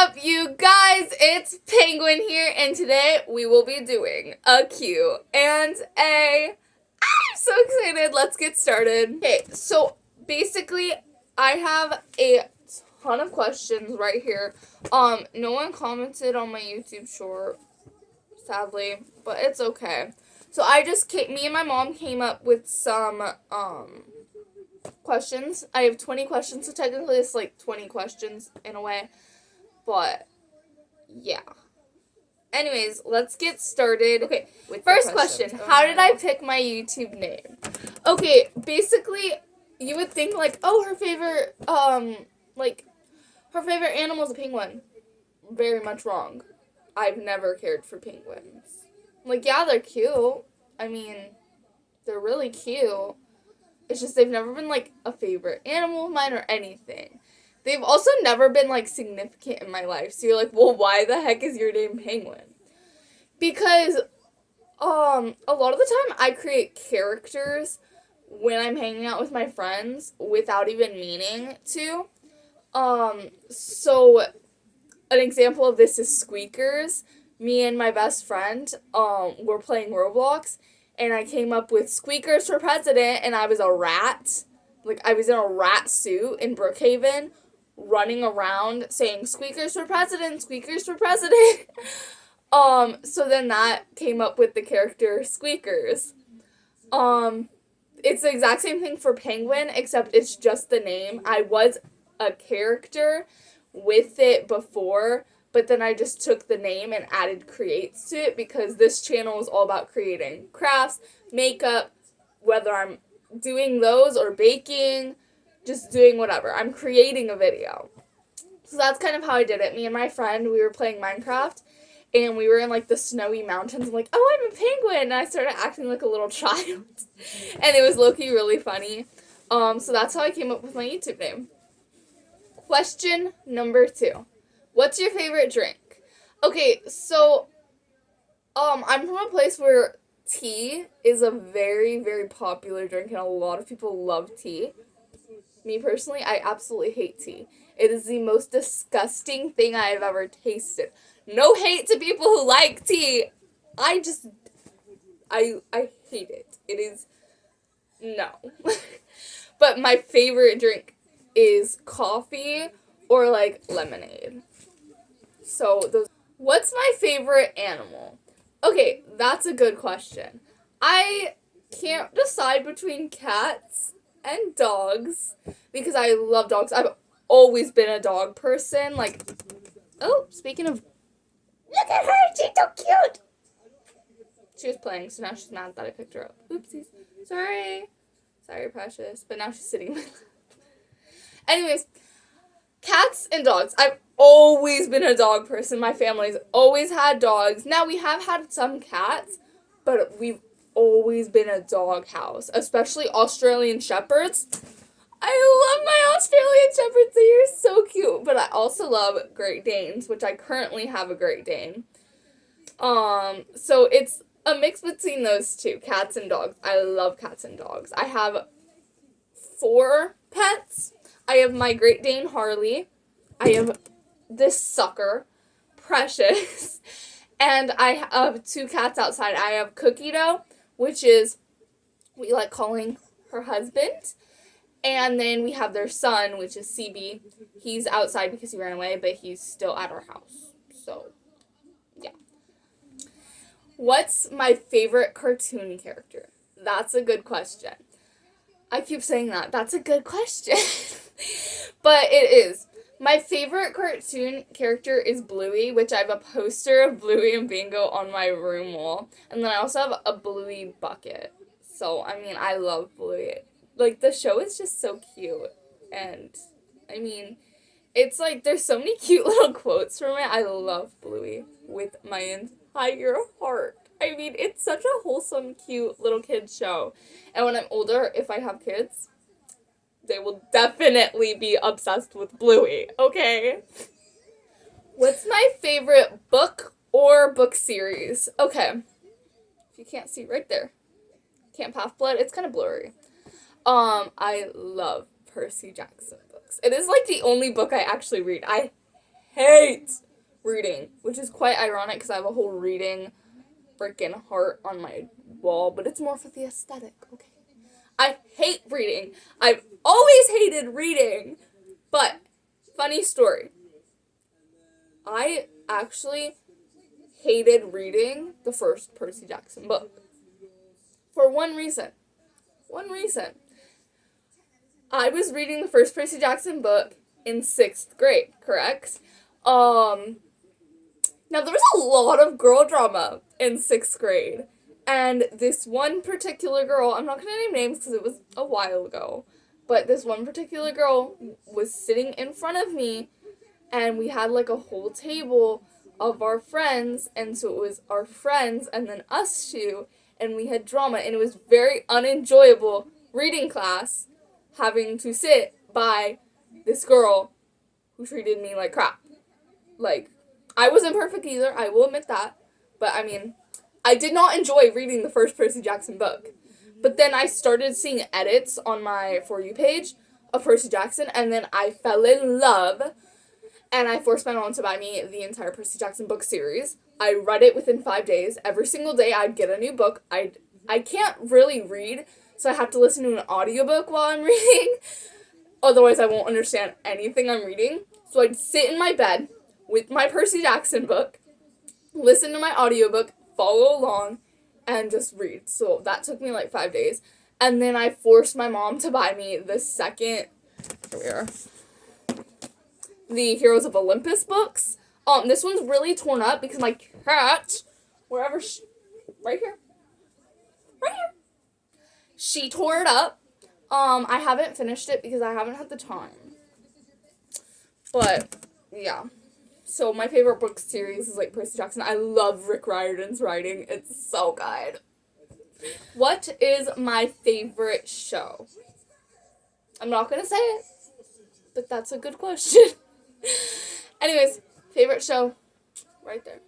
up, you guys? It's Penguin here, and today we will be doing a Q and A. I'm so excited. Let's get started. Okay, so basically, I have a ton of questions right here. No one commented on my YouTube short, sadly, but it's okay. So me and my mom came up with some questions. I have 20 questions, so technically it's like 20 questions in a way. But, yeah. Anyways, let's get started. Okay, first question. How did I pick my YouTube name? Okay, basically, you would think, like, oh, her favorite animal is a penguin. Very much wrong. I've never cared for penguins. Like, yeah, they're cute. I mean, they're really cute. It's just they've never been, like, a favorite animal of mine or anything. They've also never been, like, significant in my life. So you're like, well, why the heck is your name Penguin? Because, a lot of the time I create characters when I'm hanging out with my friends without even meaning to. So an example of this is Squeakers. Me and my best friend, were playing Roblox, and I came up with Squeakers for president, and I was a rat. Like, I was in a rat suit in Brookhaven, running around saying, Squeakers for president, Squeakers for president. So then that came up with the character Squeakers. It's the exact same thing for Penguin, except it's just the name. I was a character with it before, but then I just took the name and added creates to it because this channel is all about creating crafts, makeup, whether I'm doing those or baking, just doing whatever. I'm creating a video. So that's kind of how I did it. Me and my friend, we were playing Minecraft, and we were in, like, the snowy mountains. I'm like, oh, I'm a penguin! And I started acting like a little child. And it was low-key really funny. So that's how I came up with my YouTube name. Question number 2. What's your favorite drink? Okay, so, I'm from a place where tea is a very, very popular drink, and a lot of people love tea. Me personally, I absolutely hate tea. It is the most disgusting thing I have ever tasted. No hate to people who like tea. I hate it. It is, no. But my favorite drink is coffee or, like, lemonade. So, what's my favorite animal? Okay, that's a good question. I can't decide between cats and dogs because I love dogs. I've always been a dog person. Like, oh, speaking of, look at her, she's so cute. She was playing, so now she's mad that I picked her up. Oopsies. Sorry, precious. But now she's sitting in my lap. Anyways, cats and dogs. I've always been a dog person. My family's always had dogs. Now, we have had some cats, but we've always been a dog house, especially Australian Shepherds. I love my Australian Shepherds. They are so cute. But I also love Great Danes, which I currently have a Great Dane. So it's a mix between those two, cats and dogs. I love cats and dogs. I have 4 pets. I have my Great Dane, Harley. I have this sucker, Precious. And I have 2 cats outside. I have Cookie Dough, which is, we like calling her husband. And then we have their son, which is CB. He's outside because he ran away, but he's still at our house. So, yeah. What's my favorite cartoon character? That's a good question. I keep saying that. That's a good question. But it is. My favorite cartoon character is Bluey, which I have a poster of Bluey and Bingo on my room wall. And then I also have a Bluey bucket. So, I mean, I love Bluey. Like, the show is just so cute. And, I mean, it's like, there's so many cute little quotes from it. I love Bluey with my entire heart. I mean, it's such a wholesome, cute little kid show. And when I'm older, if I have kids, they will definitely be obsessed with Bluey, okay? What's my favorite book or book series? Okay. If you can't see right there. Camp Half-Blood, it's kind of blurry. I love Percy Jackson books. It is, like, the only book I actually read. I hate reading, which is quite ironic because I have a whole reading freaking heart on my wall, but it's more for the aesthetic, okay? I hate reading. I've always hated reading. But, funny story. I actually hated reading the first Percy Jackson book. For one reason. One reason. I was reading the first Percy Jackson book in 6th grade, correct? Now there was a lot of girl drama in 6th grade. And this one particular girl, I'm not going to name names because it was a while ago, but this one particular girl was sitting in front of me, and we had like a whole table of our friends, and so it was our friends and then us two, and we had drama, and it was very unenjoyable reading class having to sit by this girl who treated me like crap. Like, I wasn't perfect either, I will admit that, but I mean, I did not enjoy reading the first Percy Jackson book. But then I started seeing edits on my For You page of Percy Jackson, and then I fell in love, and I forced my mom to buy me the entire Percy Jackson book series. I read it within 5 days. Every single day I'd get a new book. I can't really read, so I have to listen to an audiobook while I'm reading. Otherwise I won't understand anything I'm reading. So I'd sit in my bed with my Percy Jackson book, listen to my audiobook, follow along, and just read. So that took me like 5 days. And then I forced my mom to buy me the second, here we are, the Heroes of Olympus books. This one's really torn up because my cat, right here, she tore it up. I haven't finished it because I haven't had the time. But, yeah. So my favorite book series is like Percy Jackson. I love Rick Riordan's writing. It's so good. What is my favorite show? I'm not gonna say it, but that's a good question. Anyways, favorite show, right there.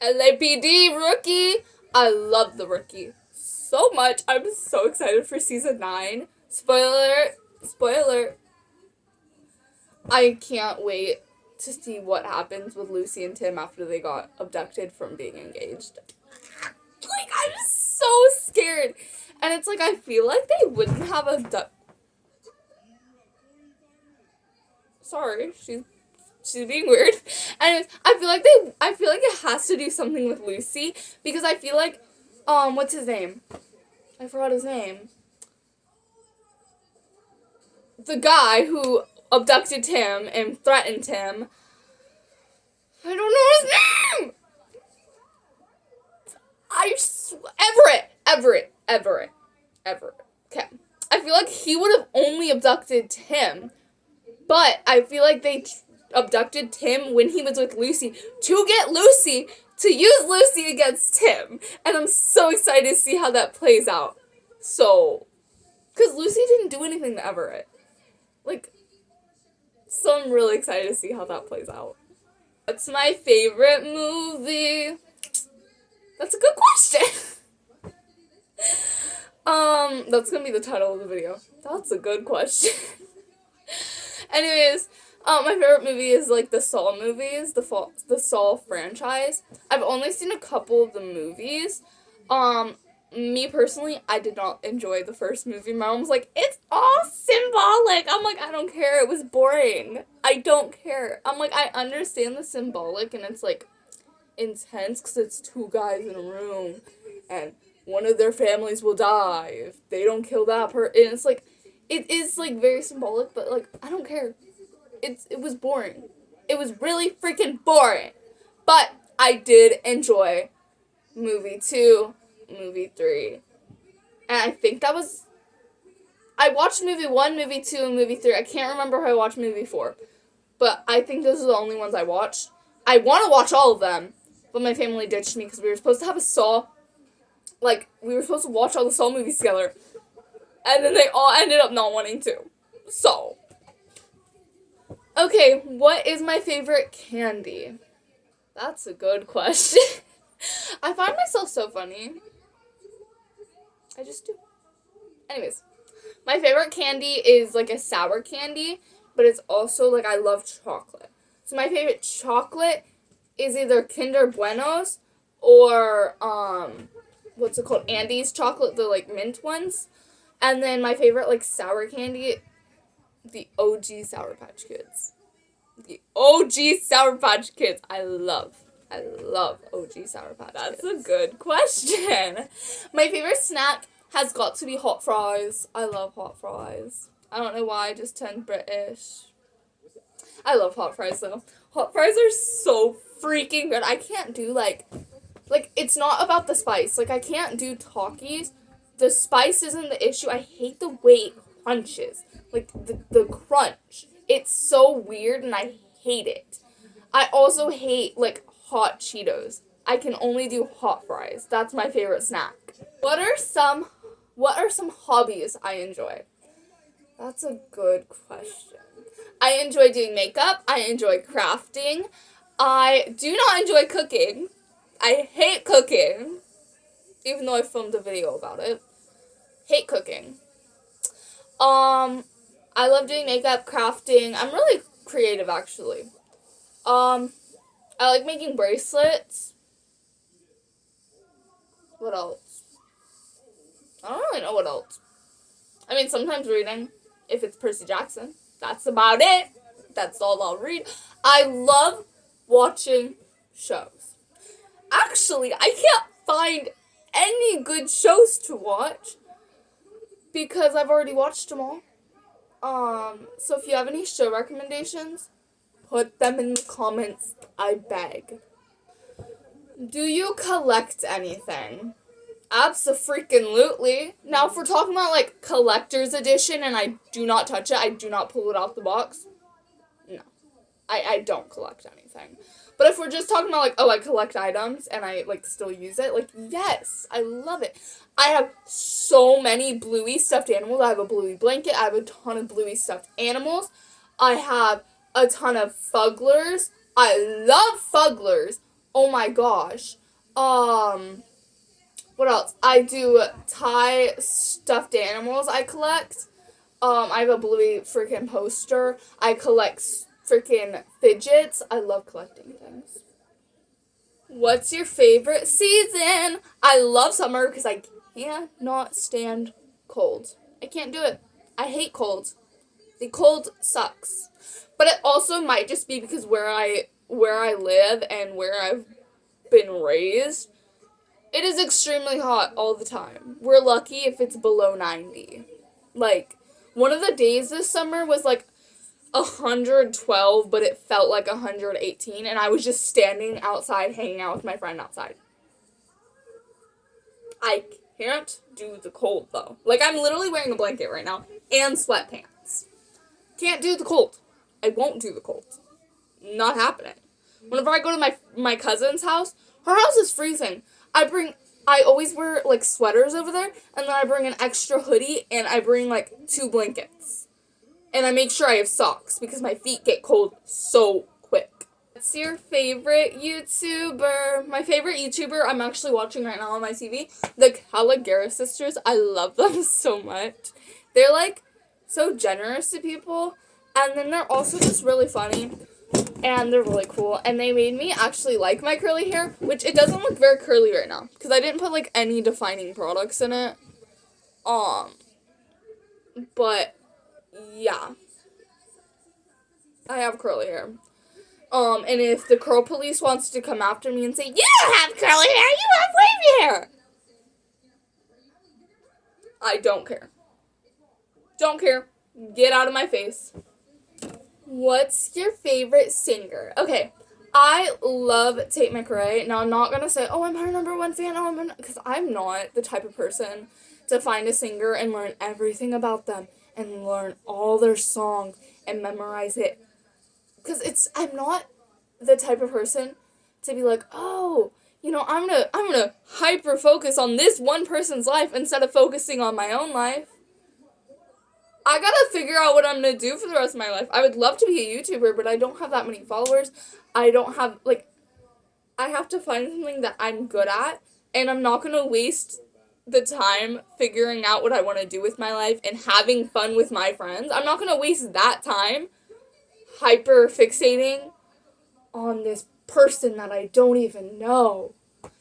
LAPD Rookie. I love the Rookie so much. I'm so excited for season 9. Spoiler. I can't wait to see what happens with Lucy and Tim after they got abducted from being engaged. Like, I'm so scared. And it's like, I feel like they wouldn't have Sorry, she's being weird. Anyways, I feel like it has to do something with Lucy, because I feel like, what's his name? I forgot his name. The guy who abducted Tim and threatened him. I don't know his name! Everett. Okay. I feel like he would have only abducted Tim, but I feel like they abducted Tim when he was with Lucy to get Lucy to use Lucy against Tim. And I'm so excited to see how that plays out. So, because Lucy didn't do anything to Everett. Like, so I'm really excited to see how that plays out. What's my favorite movie? That's a good question. That's gonna be the title of the video. That's a good question. Anyways, my favorite movie is like the Saw movies, the Saw franchise. I've only seen a couple of the movies. Me personally, I did not enjoy the first movie. My mom was like, it's all symbolic. I'm like, I don't care. It was boring. I don't care. I'm like, I understand the symbolic, and it's like intense because it's 2 guys in a room, and one of their families will die if they don't kill that person. And it's like, it is like very symbolic, but like, I don't care. It was boring. It was really freaking boring. But I did enjoy movie 2, movie 3. And I think I watched movie 1, movie 2, and movie 3. I can't remember how I watched movie 4. But I think those are the only ones I watched. I want to watch all of them, but my family ditched me because we were supposed to have a Saw. Like, we were supposed to watch all the Saw movies together. And then they all ended up not wanting to. So. Okay, what is my favorite candy? That's a good question. I find myself so funny. I just do. Anyways, my favorite candy is like a sour candy, but it's also like I love chocolate. So my favorite chocolate is either Kinder Buenos or what's it called? Andes chocolate, the like mint ones. And then my favorite like sour candy, the OG Sour Patch Kids. The OG Sour Patch Kids. I love OG Sour Patch Kids. That's a good question. My favorite snack has got to be hot fries. I love hot fries. I don't know why I just turned British. I love hot fries though. Hot fries are so freaking good. I can't do like it's not about the spice. Like I can't do Takis. The spice isn't the issue. I hate the way it crunches. Like the crunch. It's so weird and I hate it. I also hate like hot Cheetos. I can only do hot fries. That's my favorite snack. What are some hobbies I enjoy? That's a good question. I enjoy doing makeup. I enjoy crafting. I do not enjoy cooking. I hate cooking. Even though I filmed a video about it. Hate cooking. I love doing makeup, crafting. I'm really creative actually. I like making bracelets. What else? I don't really know what else. I mean, sometimes reading, if it's Percy Jackson. That's about it. That's all I'll read. I love watching shows. Actually, I can't find any good shows to watch because I've already watched them all. So if you have any show recommendations, put them in the comments, I beg. Do you collect anything? Abso-freaking-lutely. Now, if we're talking about, like, collector's edition and I do not touch it, I do not pull it off the box, no. I don't collect anything. But if we're just talking about, like, oh, I collect items and I, like, still use it, like, yes, I love it. I have so many Bluey stuffed animals. I have a Bluey blanket. I have a ton of Bluey stuffed animals. I have a ton of Fugglers. I love Fugglers. Oh my gosh. What else? I do Thai stuffed animals I collect. I have a Bluey freaking poster. I collect freaking fidgets. I love collecting things. What's your favorite season? I love summer because I cannot stand cold. I can't do it. I hate cold. The cold sucks. But it also might just be because where I live and where I've been raised, it is extremely hot all the time. We're lucky if it's below 90. Like, one of the days this summer was like 112, but it felt like 118, and I was just standing outside hanging out with my friend outside. I can't do the cold, though. Like, I'm literally wearing a blanket right now and sweatpants. Can't do the cold. I won't do the cold. Not happening. Whenever I go to my cousin's house, her house is freezing. I always wear, like, sweaters over there, and then I bring an extra hoodie, and I bring, like, 2 blankets. And I make sure I have socks, because my feet get cold so quick. What's your favorite YouTuber? My favorite YouTuber I'm actually watching right now on my TV, the Caligari sisters. I love them so much. They're, like, so generous to people, and then they're also just really funny. And they're really cool. And they made me actually like my curly hair, which it doesn't look very curly right now. Because I didn't put, like, any defining products in it. But, yeah. I have curly hair. And if the curl police wants to come after me and say, you don't have curly hair, you have wavy hair! I don't care. Don't care. Get out of my face. What's your favorite singer? Okay, I love Tate McRae. Now, I'm not going to say, oh, I'm her number one fan, because I'm not the type of person to find a singer and learn everything about them and learn all their songs and memorize it. Because I'm not the type of person to be like, oh, you know, I'm gonna hyper focus on this one person's life instead of focusing on my own life. I gotta figure out what I'm gonna do for the rest of my life. I would love to be a YouTuber, but I don't have that many followers. I don't have, like, I have to find something that I'm good at, and I'm not gonna waste the time figuring out what I want to do with my life and having fun with my friends. I'm not gonna waste that time hyper fixating on this person that I don't even know.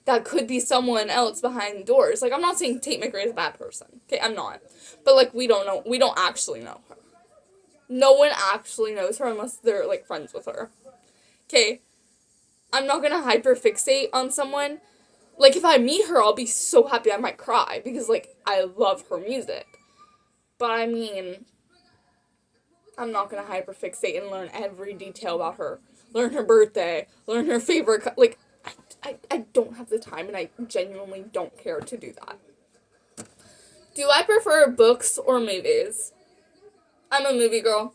That could be someone else behind doors. Like, I'm not saying Tate McRae is a bad person. Okay, I'm not. But, like, we don't know. We don't actually know her. No one actually knows her unless they're, like, friends with her. Okay, I'm not gonna hyperfixate on someone. Like, if I meet her, I'll be so happy I might cry. Because, like, I love her music. But, I mean, I'm not gonna hyperfixate and learn every detail about her. Learn her birthday. Learn her favorite... Like, I don't have the time, and I genuinely don't care to do that. Do I prefer books or movies? I'm a movie girl.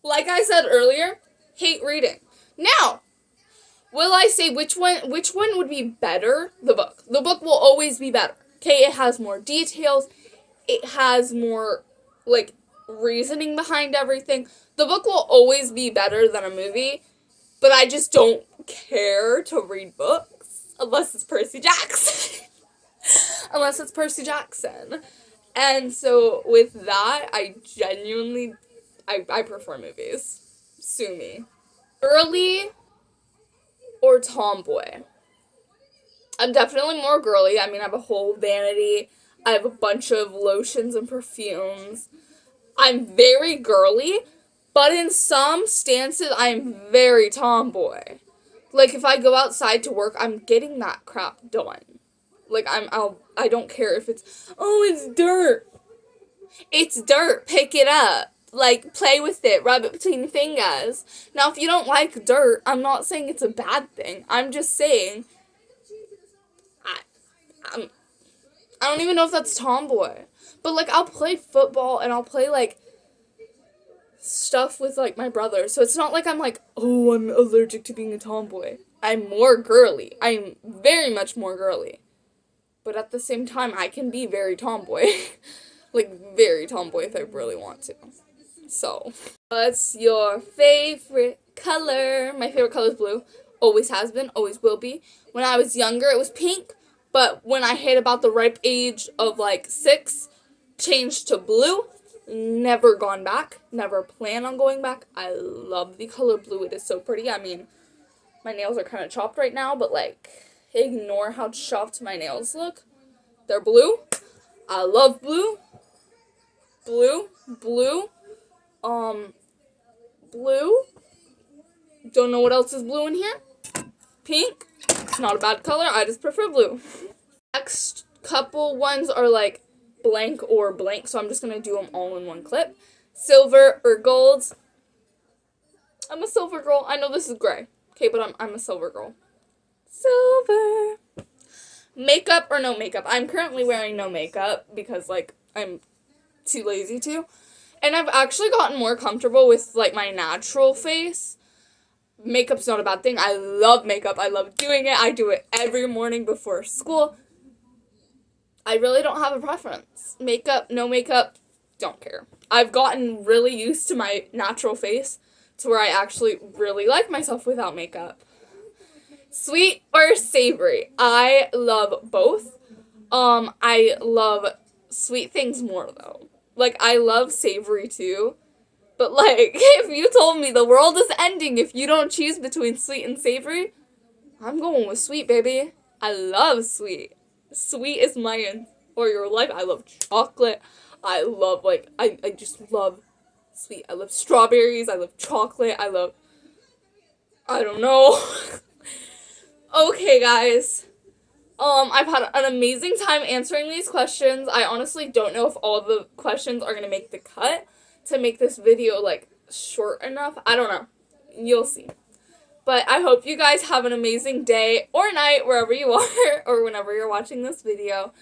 Like I said earlier, hate reading. Now, will I say which one would be better? The book. The book will always be better. Okay, it has more details. It has more, like, reasoning behind everything. The book will always be better than a movie, but I just don't care to read books unless it's Percy Jackson. Unless it's Percy Jackson. And so with that, I genuinely, I prefer movies. Sue me. Girly or tomboy? I'm definitely more girly. I mean, I have a whole vanity. I have a bunch of lotions and perfumes. I'm very girly, but in some stances, I'm very tomboy. Like, if I go outside to work, I'm getting that crap done. Like, I don't care if it's dirt. It's dirt. Pick it up. Like, play with it. Rub it between your fingers. Now, if you don't like dirt, I'm not saying it's a bad thing. I'm just saying, I don't even know if that's tomboy. But, like, I'll play football and I'll play, like, stuff with, like, my brother. So it's not like I'm like, oh, I'm allergic to being a tomboy. I'm more girly. I'm very much more girly. But at the same time, I can be very tomboy. Like, very tomboy if I really want to. So, what's your favorite color? My favorite color is blue. Always has been, always will be. When I was younger, it was pink. But when I hit about the ripe age of, like, 6, changed to blue. Never gone back. Never plan on going back. I love the color blue. It is so pretty. I mean, my nails are kind of chopped right now, but, like, ignore how chopped my nails look. They're blue. I love blue. Blue. Blue. Blue. Don't know what else is blue in here. Pink. It's not a bad color. I just prefer blue. Next couple ones are, like, blank or blank, so I'm just going to do them all in one clip. Silver or gold. I'm a silver girl. I know this is gray. Okay, but I'm a silver girl. Silver. Makeup or no makeup? I'm currently wearing no makeup because, like, I'm too lazy to. And I've actually gotten more comfortable with, like, my natural face. Makeup's not a bad thing. I love makeup. I love doing it. I do it every morning before school. I really don't have a preference. Makeup, no makeup, don't care. I've gotten really used to my natural face to where I actually really like myself without makeup. Sweet or savory? I love both. I love sweet things more, though. Like, I love savory, too. But, like, if you told me the world is ending if you don't choose between sweet and savory, I'm going with sweet, baby. I love sweet. Sweet is my or your life. I love chocolate. I love, like, I just love sweet. I love strawberries. I love chocolate. I don't know. Okay, guys. I've had an amazing time answering these questions. I honestly don't know if all the questions are going to make the cut to make this video, like, short enough. I don't know. You'll see. But I hope you guys have an amazing day or night wherever you are or whenever you're watching this video.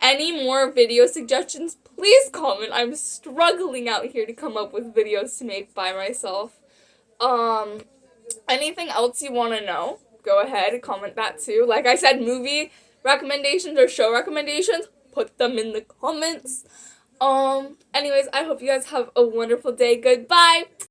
Any more video suggestions, please comment. I'm struggling out here to come up with videos to make by myself. Anything else you want to know, go ahead and comment that too. Like I said, movie recommendations or show recommendations, put them in the comments. Anyways, I hope you guys have a wonderful day. Goodbye.